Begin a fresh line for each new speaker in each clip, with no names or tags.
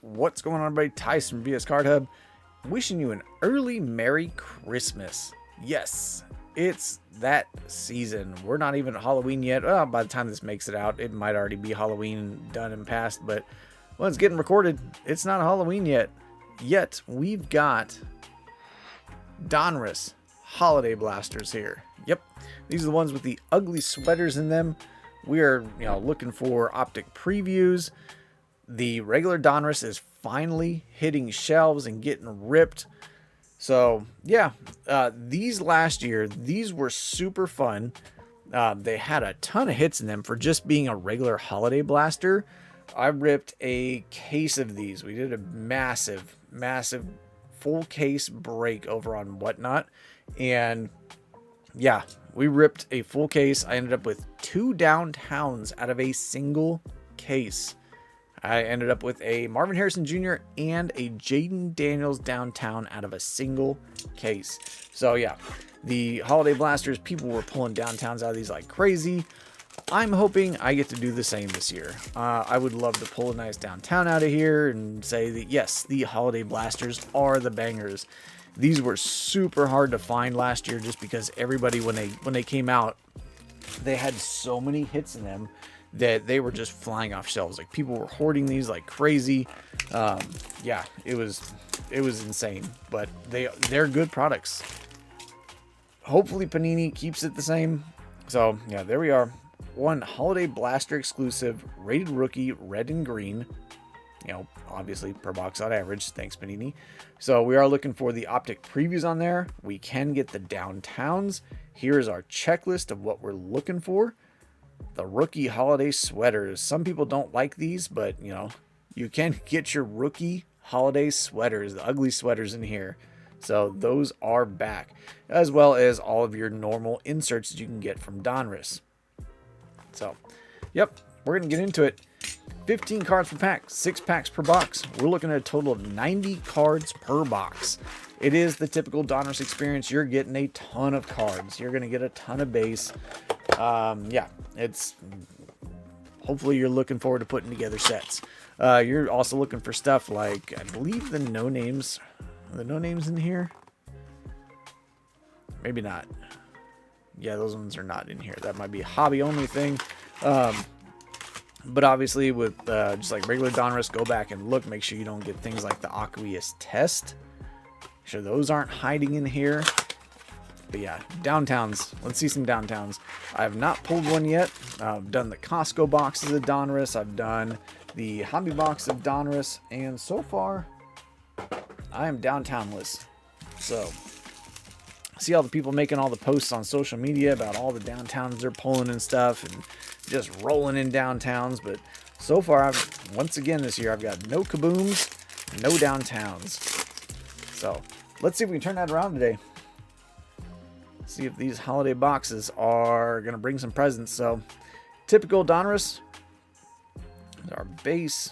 What's going on, everybody? Tyson from VS Card Hub, wishing you an early Merry Christmas. Yes, it's that season. We're not even at Halloween yet. By the time this makes it out, it might already be Halloween done and past, but when it's getting recorded, it's not Halloween yet. Yet, we've got Donruss Holiday Blasters here. Yep, these are the ones with the ugly sweaters in them. We are, looking for optic previews. The regular Donruss is finally hitting shelves and getting ripped. So, yeah, these last year, these were super fun. They had a ton of hits in them for just being a regular holiday blaster. I ripped a case of these. We did a massive full case break over on Whatnot. And yeah, we ripped a full case. I ended up with 2 downtowns out of a single case. I ended up with a Marvin Harrison Jr. and a Jaden Daniels downtown out of a single case. So yeah, the holiday blasters, people were pulling downtowns out of these like crazy. I'm hoping I get to do the same this year. I would love to pull a nice downtown out of here and say that yes, the holiday blasters are the bangers. These were super hard to find last year just because everybody, when they came out, they had so many hits in them that they were just flying off shelves. Like, people were hoarding these like crazy. Yeah, it was insane, but they're good products. Hopefully Panini keeps it the same. So yeah, there we are. One holiday blaster exclusive rated rookie, red and green. Obviously per box on average. Thanks, Panini. So we are looking for the optic previews on there. We can get the downtowns. Here is our checklist of what we're looking for. The rookie holiday sweaters. Some people don't like these, but you can get your rookie holiday sweaters, the ugly sweaters in here. So those are back, as well as all of your normal inserts that you can get from Donruss. So, yep, we're going to get into it. 15 cards per pack, 6 packs per box. We're looking at a total of 90 cards per box. It is the typical Donruss experience. You're getting a ton of cards. You're going to get a ton of base. Yeah, it's hopefully you're looking forward to putting together sets. You're also looking for stuff like, I believe the no names in here. Maybe not. Yeah, those ones are not in here. That might be a hobby only thing. But obviously with just like regular Donruss, go back and look. Make sure you don't get things like the Aqueous Test. Make sure those aren't hiding in here. But yeah, downtowns. Let's see some downtowns. I have not pulled one yet. I've done the Costco boxes of Donruss. I've done the hobby box of Donruss. And so far, I am downtownless. So, see all the people making all the posts on social media about all the downtowns they're pulling and stuff and just rolling in downtowns. But so far, once again this year, I've got no kabooms, no downtowns. So, let's see if we can turn that around today. See if these holiday boxes are going to bring some presents. So, typical Donruss. Our base.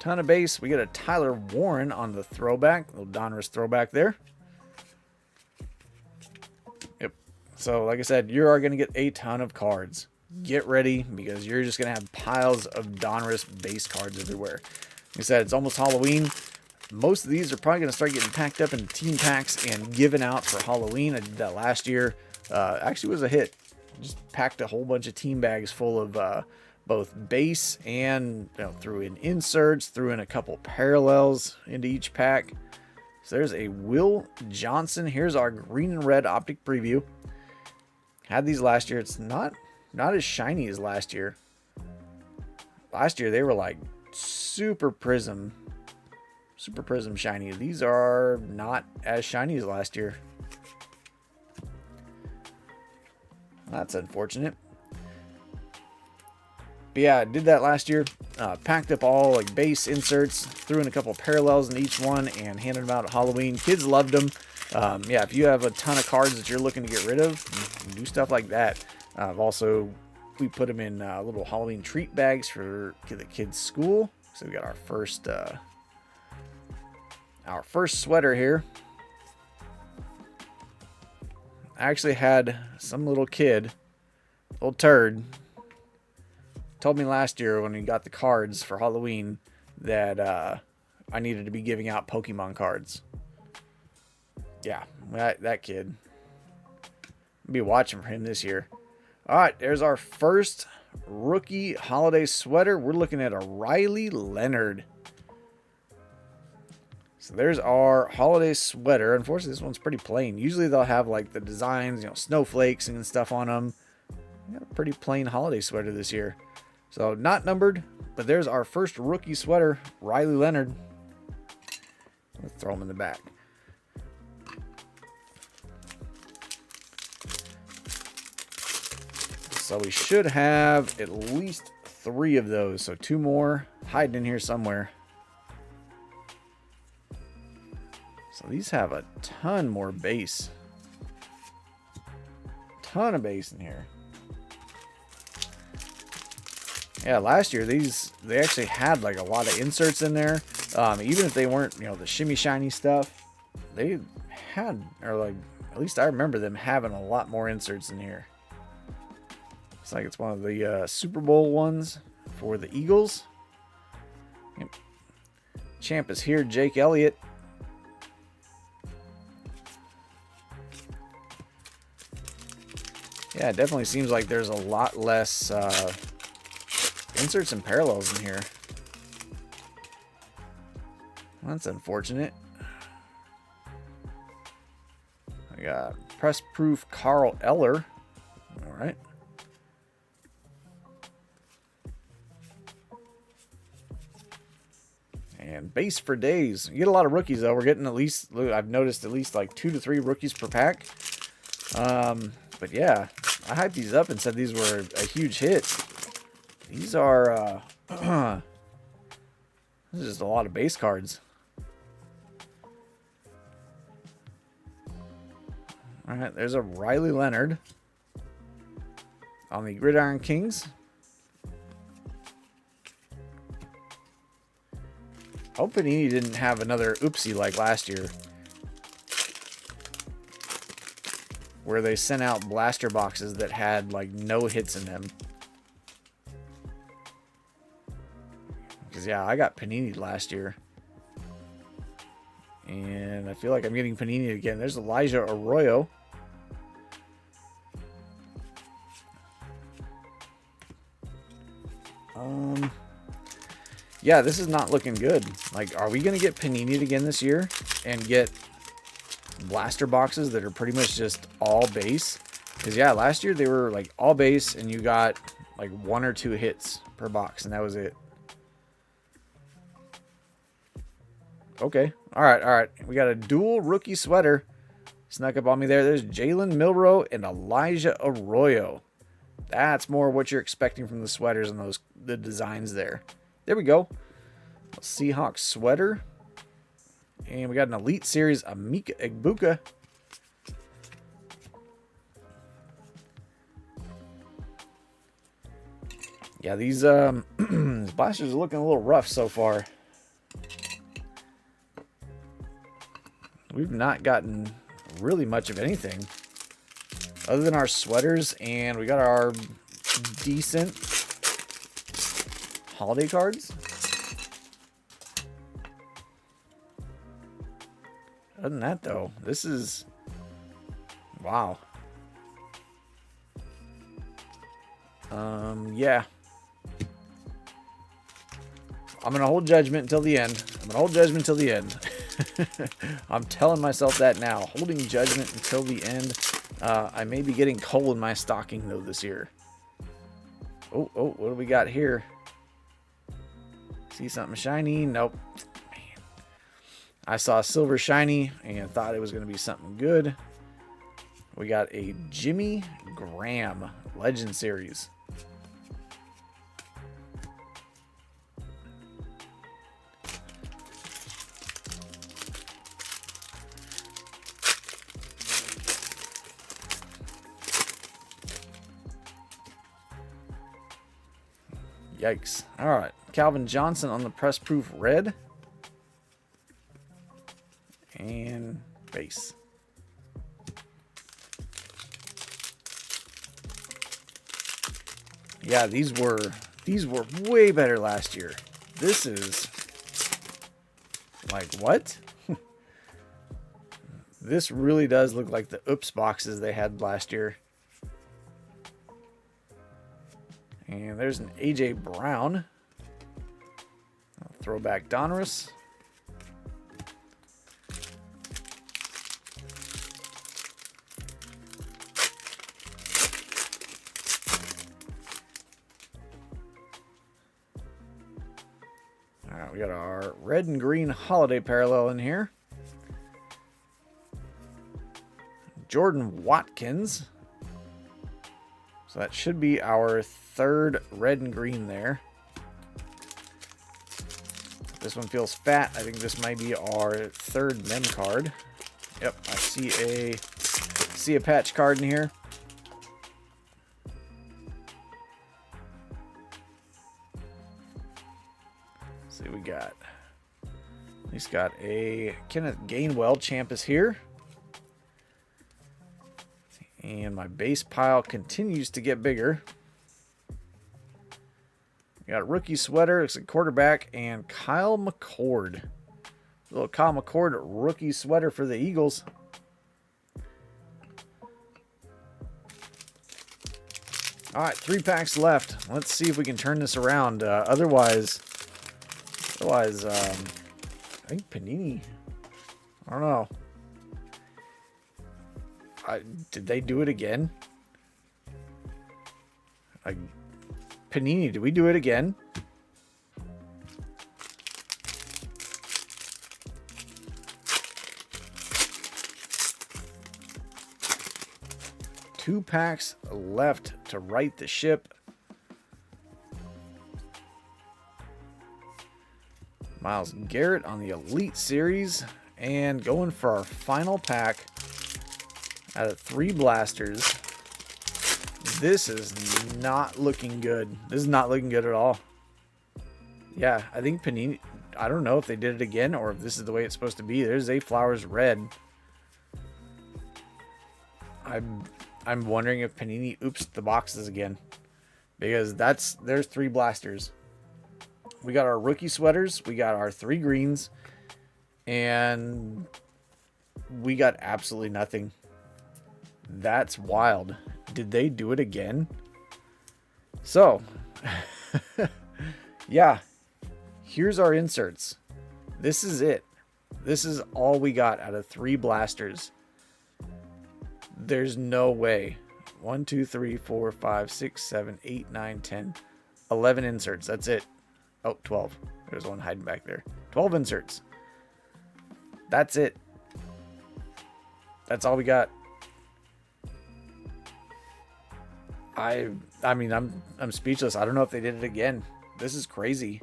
Ton of base. We get a Tyler Warren on the throwback. Little Donruss throwback there. Yep. So, like I said, you are going to get a ton of cards. Get ready, because you're just going to have piles of Donruss base cards everywhere. Like I said, it's almost Halloween. Most of these are probably going to start getting packed up into team packs and given out for Halloween. I did that last year. Actually was a hit. Just packed a whole bunch of team bags full of both base and threw in inserts, threw in a couple parallels into each pack. So there's a Will Johnson. Here's our green and red optic preview. Had these last year. It's not as shiny as last year. Last year they were like super prism shiny. These are not as shiny as last year. That's unfortunate. But yeah, I did that last year. Packed up all like base inserts, threw in a couple parallels in each one, and handed them out at Halloween. Kids loved them. Yeah, if you have a ton of cards that you're looking to get rid of, you can do stuff like that. We put them in little Halloween treat bags for the kids' school. So we got our first sweater here. I actually had some little kid, little turd, told me last year when we got the cards for Halloween that I needed to be giving out Pokemon cards. Yeah, that kid. I'll be watching for him this year. All right, there's our first rookie holiday sweater. We're looking at a Riley Leonard. So there's our holiday sweater. Unfortunately, this one's pretty plain. Usually they'll have like the designs, you know, snowflakes and stuff on them. We got a pretty plain holiday sweater this year. So not numbered, but there's our first rookie sweater, Riley Leonard. Let's throw him in the back. So we should have at least 3 of those. So 2 more hiding in here somewhere. So these have a ton more base. Ton of base in here. Yeah, last year they actually had like a lot of inserts in there. Even if they weren't, you know, the shimmy shiny stuff, they had, or like at least I remember them having a lot more inserts in here. It's like it's one of the Super Bowl ones for the Eagles. Yep. Champ is here, Jake Elliott. Yeah, it definitely seems like there's a lot less inserts and parallels in here. Well, that's unfortunate. I got press proof Carl Eller. All right. And base for days. You get a lot of rookies though. We're getting at least, I've noticed at least like 2 to 3 rookies per pack. But yeah, I hyped these up and said these were a huge hit. These are, this is just a lot of base cards. All right, there's a Riley Leonard on the Gridiron Kings. Hope Panini didn't have another oopsie like last year, where they sent out blaster boxes that had like no hits in them. Because yeah, I got Panini last year. And I feel like I'm getting Panini again. There's Elijah Arroyo. Yeah, this is not looking good. Like, are we going to get Panini again this year and get blaster boxes that are pretty much just all base? Because yeah, last year they were like all base and you got like 1 or 2 hits per box and that was it. Okay. All right. We got a dual rookie sweater. Snuck up on me there. There's Jalen Milroe and Elijah Arroyo. That's more what you're expecting from the sweaters and the designs there. There we go. A Seahawks sweater. And we got an Elite Series Amika Egbuka. Yeah, these blasters are looking a little rough so far. We've not gotten really much of anything other than our sweaters, and we got our decent holiday cards. Other than that, though, this is wow. Yeah. I'm gonna hold judgment until the end. I'm telling myself that now. Holding judgment until the end. I may be getting coal in my stocking though this year. Oh, what do we got here? See something shiny? Nope. Man. I saw silver shiny and thought it was going to be something good. We got a Jimmy Graham Legend Series. Yikes. All right. Calvin Johnson on the press proof red. And base. Yeah, these were These were way better last year. This is like, what? This really does look like the Oops boxes they had last year. And there's an A.J. Brown. Throwback Donruss. All right, we got our red and green holiday parallel in here. Jordan Watkins. So that should be our third red and green there. This one feels fat. I think this might be our third mem card. Yep, I see a patch card in here. Let's see what we got. He's got a Kenneth Gainwell Champus here. And my base pile continues to get bigger. We got a rookie sweater. It's a quarterback. And Kyle McCord. A little Kyle McCord rookie sweater for the Eagles. All right, 3 packs left. Let's see if we can turn this around. Otherwise, I think Panini. I don't know. Did they do it again? Panini, did we do it again? Two packs left to right the ship. Myles Garrett on the Elite Series. And going for our final pack out of 3 blasters. This is not looking good. This is not looking good at all. Yeah, I think Panini, I don't know if they did it again or if this is the way it's supposed to be. There's A Flowers red. I'm wondering if Panini oops the boxes again. Because there's 3 blasters. We got our rookie sweaters, we got our 3 greens, and we got absolutely nothing. That's wild. Did they do it again? So, yeah, here's our inserts. This is it. This is all we got out of 3 blasters. There's no way. 1, 2, 3, 4, 5, 6, 7, 8, 9, 10, 11 inserts. That's it. Oh, 12. There's one hiding back there. 12 inserts. That's it. That's all we got. I mean, I'm speechless. I don't know if they did it again. This is crazy.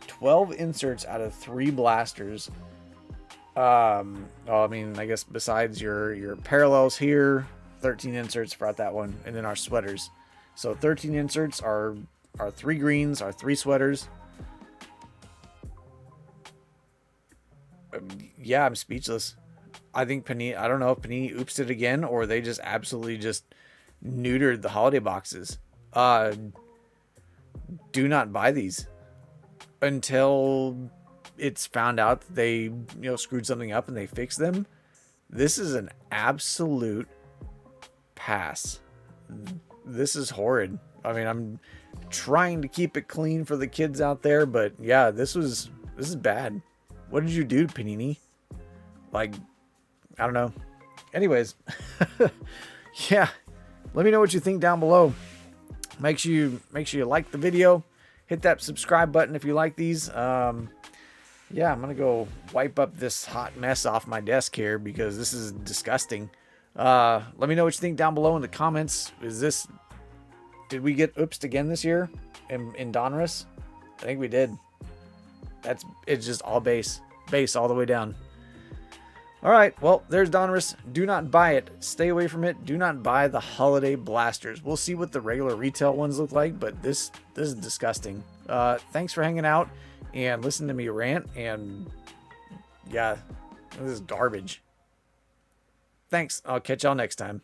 12 inserts out of 3 blasters. I mean, I guess besides your parallels here, 13 inserts throughout that one, and then our sweaters. So 13 inserts are our 3 greens, our 3 sweaters. Yeah, I'm speechless. I think Panini, I don't know if Panini oops it again or they just absolutely just neutered the holiday boxes. Do not buy these until it's found out that they screwed something up and they fix them. This is an absolute pass. This is horrid. I mean, I'm trying to keep it clean for the kids out there, but yeah, this is bad. What did you do, Panini? Like, I don't know. Anyways, yeah. Let me know what you think down below. Make sure you like the video. Hit that subscribe button if you like these. Yeah, I'm gonna go wipe up this hot mess off my desk here because this is disgusting. Let me know what you think down below in the comments. Did we get oopsed again this year in Donruss? I think we did. It's just all base all the way down. All right, well, there's Donruss. Do not buy it. Stay away from it. Do not buy the holiday blasters. We'll see what the regular retail ones look like, but this is disgusting. Thanks for hanging out and listening to me rant. And yeah, this is garbage. Thanks. I'll catch y'all next time.